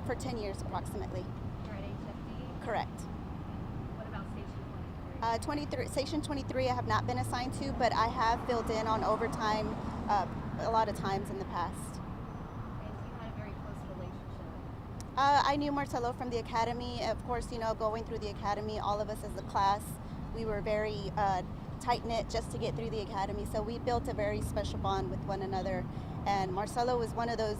For 10 years approximately. You're at HFD? Correct. What about Station 23? Station 23 I have not been assigned to, but I have filled in on overtime a lot of times in the past. And you had a very close relationship. I knew Marcelo from the academy. Of course, going through the academy, all of us as a class, we were very tight-knit just to get through the academy. So we built a very special bond with one another. And Marcelo was one of those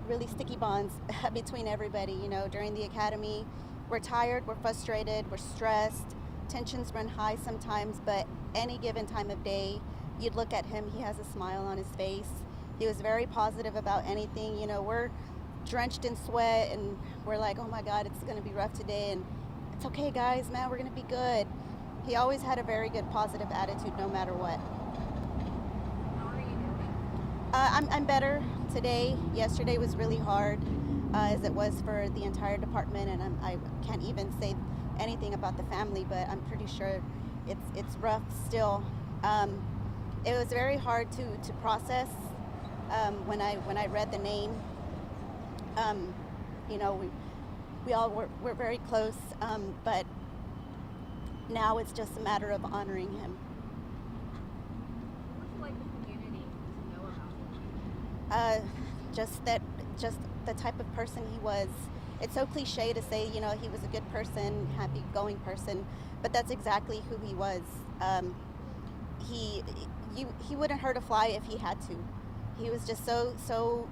really sticky bonds between everybody. During the academy, we're tired, we're frustrated, we're stressed, tensions run high sometimes, but any given time of day, you'd look at him, he has a smile on his face. He was very positive about anything. We're drenched in sweat and we're like, oh my God, it's gonna be rough today, and it's okay guys, man, we're gonna be good. He always had a very good positive attitude no matter what. How are you doing? I'm better today. Yesterday was really hard, as it was for the entire department, and I can't even say anything about the family, but I'm pretty sure it's rough still. It was very hard to process when I read the name. We all were very close, but now it's just a matter of honoring him. What would you like the community to know about him? Just the type of person he was. It's so cliche to say, he was a good person, happy-going person, but that's exactly who he was. He wouldn't hurt a fly if he had to. He was just so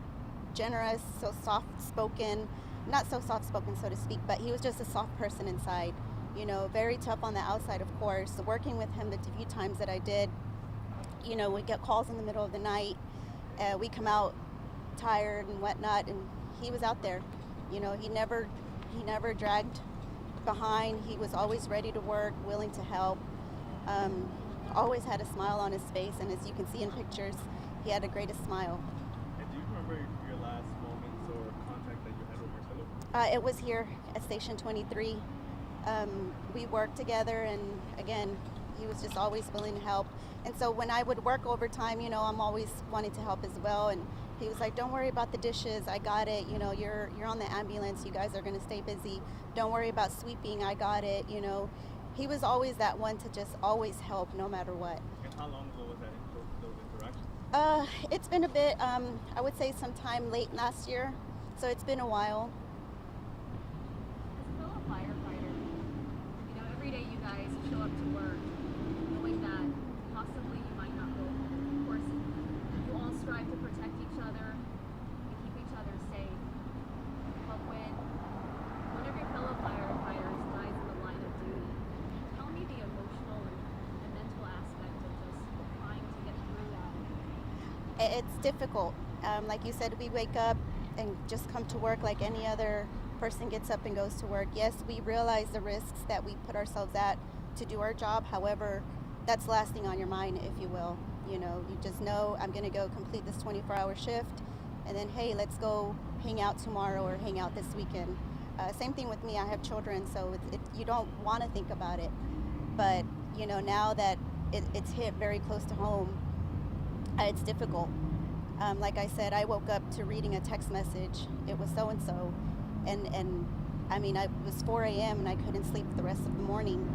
generous, so soft-spoken. Not so soft-spoken, so to speak, but he was just a soft person inside. Very tough on the outside, of course. Working with him the few times that I did, we get calls in the middle of the night. We come out tired and whatnot, and he was out there. He never dragged behind. He was always ready to work, willing to help. Always had a smile on his face, and as you can see in pictures, he had the greatest smile. And do you remember your last moments or contact that you had with Marcelo? It was here at Station 23. We worked together, and again, he was just always willing to help. And so when I would work overtime, I'm always wanting to help as well. And he was like, "Don't worry about the dishes. I got it. You're on the ambulance. You guys are going to stay busy. Don't worry about sweeping. I got it." He was always that one to just always help no matter what. And how long ago was those interactions? It's been a bit. I would say sometime late last year. So it's been a while. As a fellow firefighter, every day you guys show up to work knowing that possibly you might not go home. Of course, you all strive to protect each other and keep each other safe. But when one of your fellow firefighters dies in the line of duty, tell me the emotional and mental aspect of just trying to get through that. It's difficult. Like you said, we wake up and just come to work like any other person gets up and goes to work. Yes, we realize the risks that we put ourselves at to do our job. However, that's lasting on your mind, if you will. You just know I'm going to go complete this 24-hour shift, and then, hey, let's go hang out tomorrow or hang out this weekend. Same thing with me. I have children, so you don't want to think about it. But, now that it's hit very close to home, it's difficult. Like I said, I woke up to reading a text message. It was so-and-so. And I mean, it was 4 a.m. and I couldn't sleep the rest of the morning,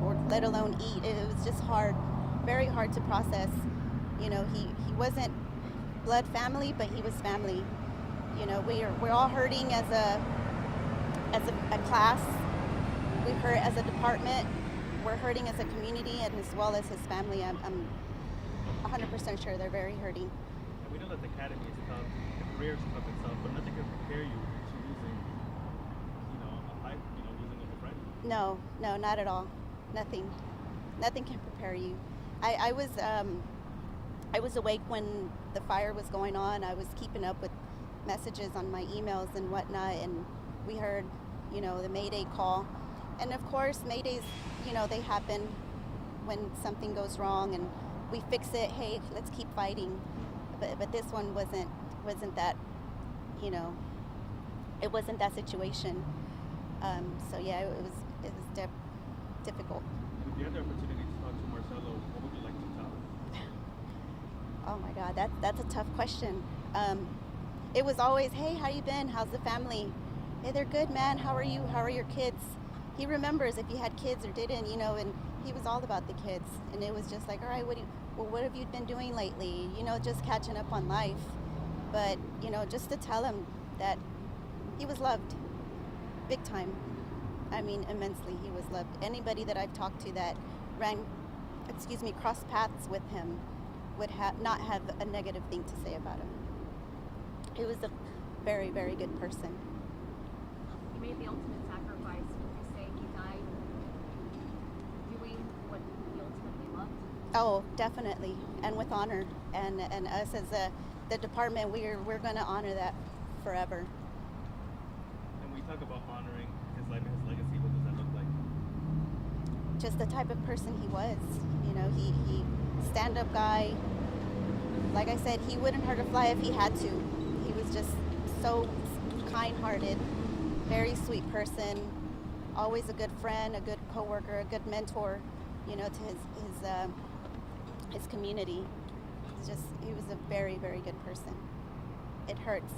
or let alone eat. It was just hard, very hard to process. He wasn't blood family, but he was family. We're all hurting as a class. We hurt as a department. We're hurting as a community, and as well as his family. I'm 100% sure they're very hurting. And we know that the academy is tough, the career is tough itself, but nothing can prepare you to losing, a life, losing a friend. No, not at all. Nothing can prepare you. I was awake when the fire was going on. I was keeping up with messages on my emails and whatnot, and we heard, the Mayday call. And of course, Maydays, they happen when something goes wrong, and we fix it. Hey, let's keep fighting. But this one wasn't that, it wasn't that situation. So yeah, it was difficult. If you had the opportunity to talk to Marcelo, what would you like to tell him? Oh my God, that's a tough question. it was always, hey, how you been? How's the family? Hey, they're good, man. How are you? How are your kids? He remembers if he had kids or didn't, you know, and he was all about the kids. And it was just like, all right, what have you been doing lately? You know, just catching up on life. But, you know, just to tell him that he was loved big time. I mean, immensely, he was loved. Anybody that I've talked to that crossed paths with him would not have a negative thing to say about him. He was a very, very good person. He made the ultimate sacrifice. Would you say he died doing what he ultimately loved? Oh, definitely, and with honor. And us as the department, we're going to honor that forever. And we talk about honoring his life and his legacy. What does that look like? Just the type of person he was. You know, he stand-up guy. Like I said, he wouldn't hurt a fly if he had to. He was just so kind-hearted, very sweet person, always a good friend, a good coworker, a good mentor, you know, to his community. It's just, he was a very, very good person. It hurts.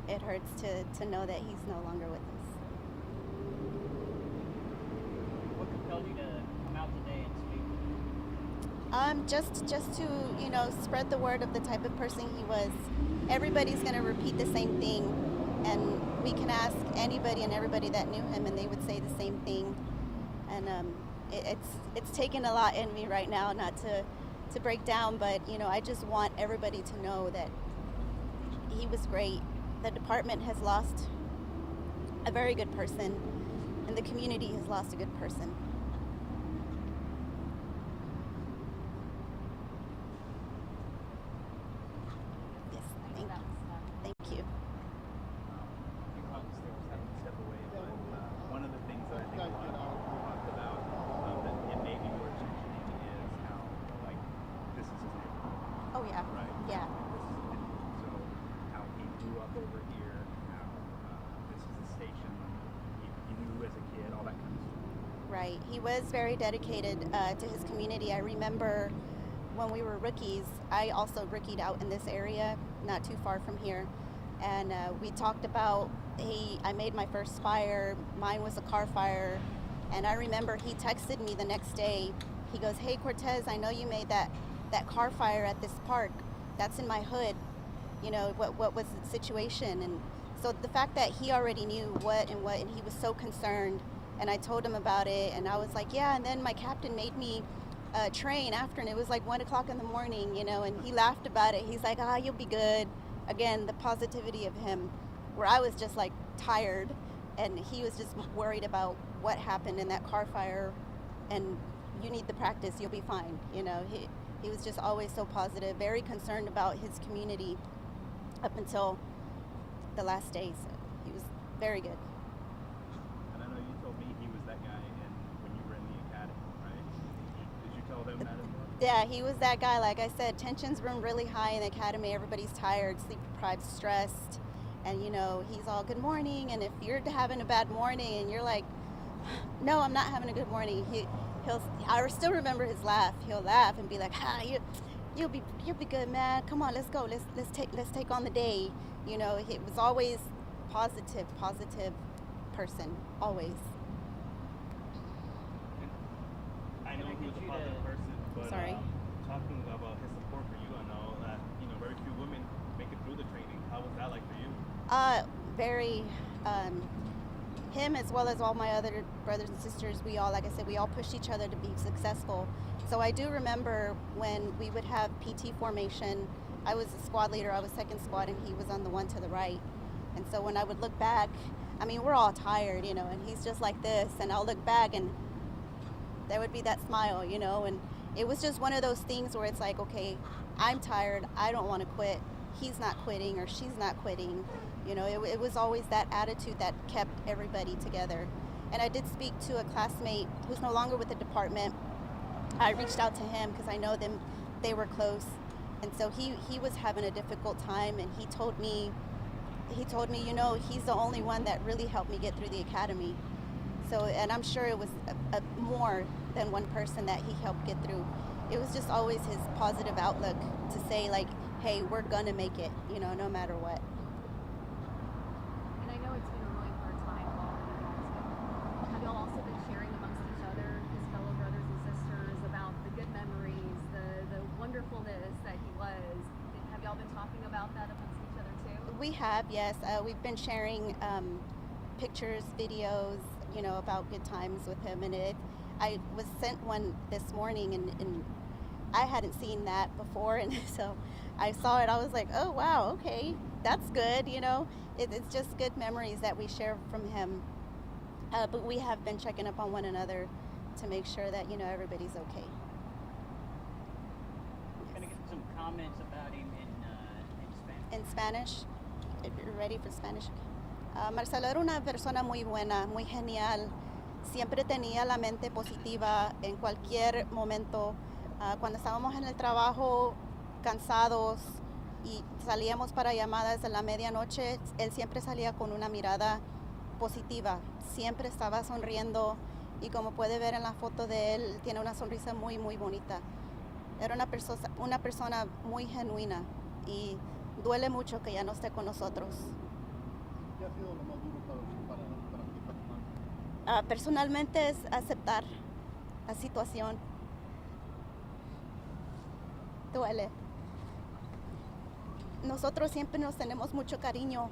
It hurts to know that he's no longer with us. What compelled you to come out today and speak? Just to, you know, spread the word of the type of person he was. Everybody's going to repeat the same thing, and we can ask anybody and everybody that knew him, and they would say the same thing. And it's taken a lot in me right now not to break down, but, you know, I just want everybody to know that he was great. The department has lost a very good person, and the community has lost a good person. Yes, thank you. You obviously was having to step away, but one of the things that I think a lot of people talked about that it may be worth mentioning is how, like, this is his neighborhood, Oh yeah, right? yeah. So how he grew up over here, how this is a station he knew as a kid, all that kind of stuff. Right. He was very dedicated to his community. I remember when we were rookies, I also rookied out in this area, not too far from here. And we talked about, I made my first fire. Mine was a car fire. And I remember he texted me the next day. He goes, hey, Cortez, I know you made that car fire at this park. That's in my hood. You know, what was the situation? And so the fact that he already knew what, and he was so concerned. And I told him about it, and I was like, yeah. And then my captain made me train after, and it was like 1 o'clock in the morning, you know, and he laughed about it. He's like, you'll be good. Again, the positivity of him, where I was just like tired, and he was just worried about what happened in that car fire, and you need the practice, you'll be fine. You know, he was just always so positive, very concerned about his community up until the last day. So he was very good. And I know you told me he was that guy when you were in the academy, right? Did you tell them that as well? Yeah, he was that guy. Like I said, tensions run really high in the academy. Everybody's tired, sleep deprived, stressed. And, you know, he's all good morning. And if you're having a bad morning and you're like, no, I'm not having a good morning, I still remember his laugh. He'll laugh and be like, you'll be good, man. Come on, let's go. Let's take on the day. You know, he was always positive person, always. I know he was a positive person, but Sorry. Talking about his support for you, I know that, you know, very few women make it through the training. How was that like for you? Very, him as well as all my other brothers and sisters, we all, like I said, we all pushed each other to be successful. So I do remember when we would have PT formation, I was a squad leader, I was second squad, and he was on the one to the right. And so when I would look back, I mean, we're all tired, you know, and he's just like this, and I'll look back and there would be that smile, you know, and it was just one of those things where it's like, okay, I'm tired, I don't want to quit, he's not quitting or she's not quitting. You know, it was always that attitude that kept everybody together. And I did speak to a classmate who's no longer with the department. I reached out to him because I know them, they were close. And so he was having a difficult time, and he told me, you know, he's the only one that really helped me get through the academy. So, and I'm sure it was more than one person that he helped get through. It was just always his positive outlook to say, like, hey, we're gonna make it, you know, no matter what. been talking about that amongst each other too? We have, yes. We've been sharing pictures, videos, you know, about good times with him. And I was sent one this morning, and I hadn't seen that before. And so I saw it. I was like, oh, wow, okay, that's good. You know, it's just good memories that we share from him. But we have been checking up on one another to make sure that, you know, everybody's okay. Can I get some comments about him in Spanish? In Spanish, if you're ready for Spanish. Marcelo era una persona muy buena, muy genial. Siempre tenía la mente positiva en cualquier momento. Cuando estábamos en el trabajo, cansados y salíamos para llamadas a la medianoche, él siempre salía con una mirada positiva. Siempre estaba sonriendo y como puede ver en la foto de él, tiene una sonrisa muy, muy bonita. Era una persona muy genuina y duele mucho que ya no esté con nosotros. ¿Qué ha sido lo más duro para ti personalmente? Personalmente es aceptar la situación. Duele. Nosotros siempre nos tenemos mucho cariño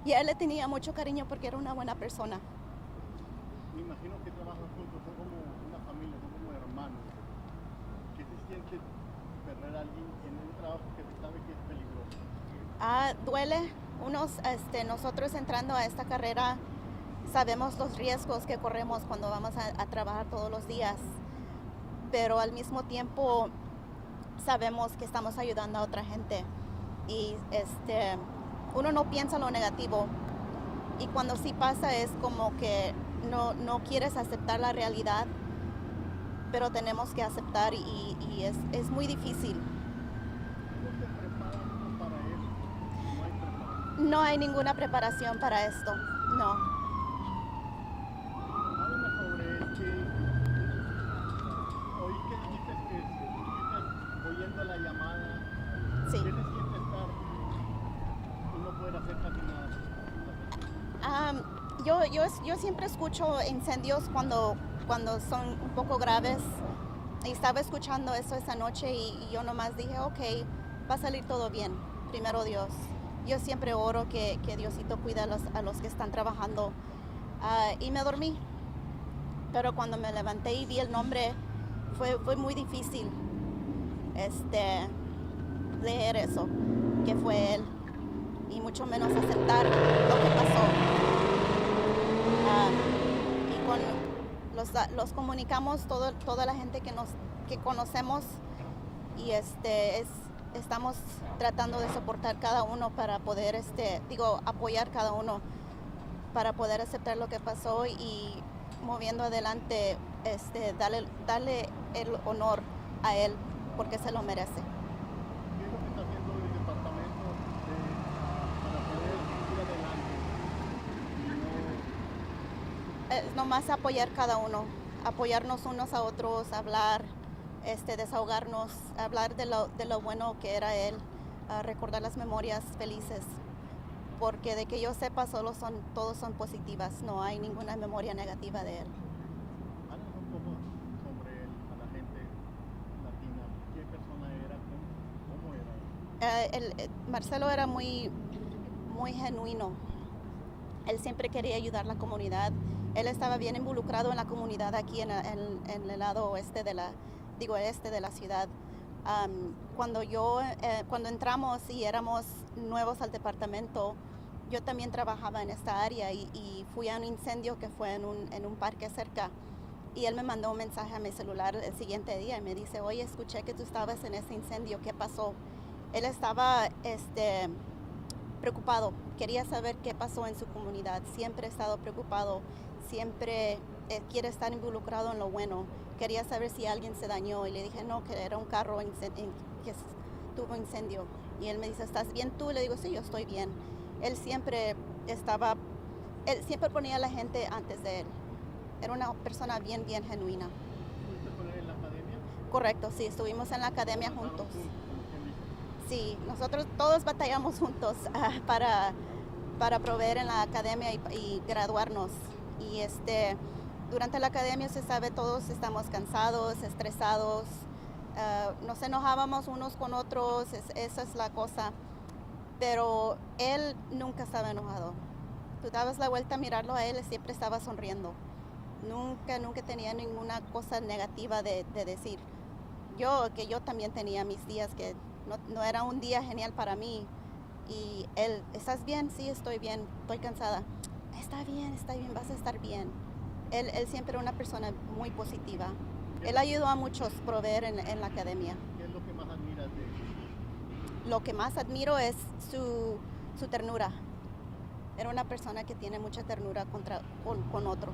y a él le tenía mucho cariño porque era una buena persona. Me imagino que trabajan juntos, son como una familia, son como hermanos. ¿Qué se siente perder a alguien en un trabajo que se sabe que es peligroso? Duele. Nosotros entrando a esta carrera sabemos los riesgos que corremos cuando vamos a trabajar todos los días, pero al mismo tiempo sabemos que estamos ayudando a otra gente y uno no piensa lo negativo y cuando sí pasa es como que no quieres aceptar la realidad, pero tenemos que aceptar y es muy difícil. ¿Cómo se prepara uno para eso? No hay preparación. No hay ninguna preparación para esto, no. Háblame sobre oí que dijiste que estuviste oyendo la llamada. Sí. ¿Qué se siente estar y no poder hacer casi nada? Yo siempre escucho incendios cuando son un poco graves y estaba escuchando eso esa noche y yo nomás dije, ok, va a salir todo bien, primero Dios. Yo siempre oro que Diosito cuide a los que están trabajando y me dormí. Pero cuando me levanté y vi el nombre fue muy difícil leer eso, que fue él y mucho menos aceptar lo que pasó. Y los comunicamos toda la gente que conocemos y estamos tratando de soportar cada uno para poder apoyar cada uno para poder aceptar lo que pasó y moviendo adelante darle el honor a él porque se lo merece. ¿Qué es lo que está haciendo el departamento para poder seguir adelante? Es nomás apoyar cada uno, apoyarnos unos a otros, hablar, desahogarnos, hablar de lo bueno que era él, recordar las memorias felices, porque de que yo sepa todos son positivas, no hay ninguna memoria negativa de él. Háblanos un poco sobre él, a la gente latina. ¿Qué persona era? ¿Cómo era? Marcelo era muy, muy genuino. Él siempre quería ayudar a la comunidad. Él estaba bien involucrado en la comunidad aquí en el lado este de la ciudad. Cuando entramos y éramos nuevos al departamento, yo también trabajaba en esta área y fui a un incendio que fue en un parque cerca. Y él me mandó un mensaje a mi celular el siguiente día y me dice, oye, escuché que tú estabas en ese incendio, ¿qué pasó? Él estaba preocupado, quería saber qué pasó en su comunidad, siempre ha estado preocupado, siempre quiere estar involucrado en lo bueno, quería saber si alguien se dañó y le dije no, que era un carro que tuvo incendio y él me dice, ¿estás bien tú? Le digo, sí, yo estoy bien. Él siempre ponía a la gente antes de él, era una persona bien, bien genuina. ¿Estuviste con él en la academia? Correcto, sí, estuvimos en la academia ¿Trabajaron juntos. como quien dice? Sí, nosotros todos batallamos juntos para proveer en la academia y graduarnos. Y durante la academia se sabe, todos estamos cansados, estresados, Nos enojábamos unos con otros, esa es la cosa. Pero él nunca estaba enojado. Tú dabas la vuelta a mirarlo a él, siempre estaba sonriendo. Nunca tenía ninguna cosa negativa de decir. Yo también tenía mis días que no era un día genial para mí. Y él, ¿estás bien? Sí, estoy bien, estoy cansada. Está bien, vas a estar bien. Él siempre era una persona muy positiva. Él ayudó a muchos a proveer en la academia. ¿Qué es lo que más admiras de él? Lo que más admiro es su ternura. Era una persona que tiene mucha ternura con otros.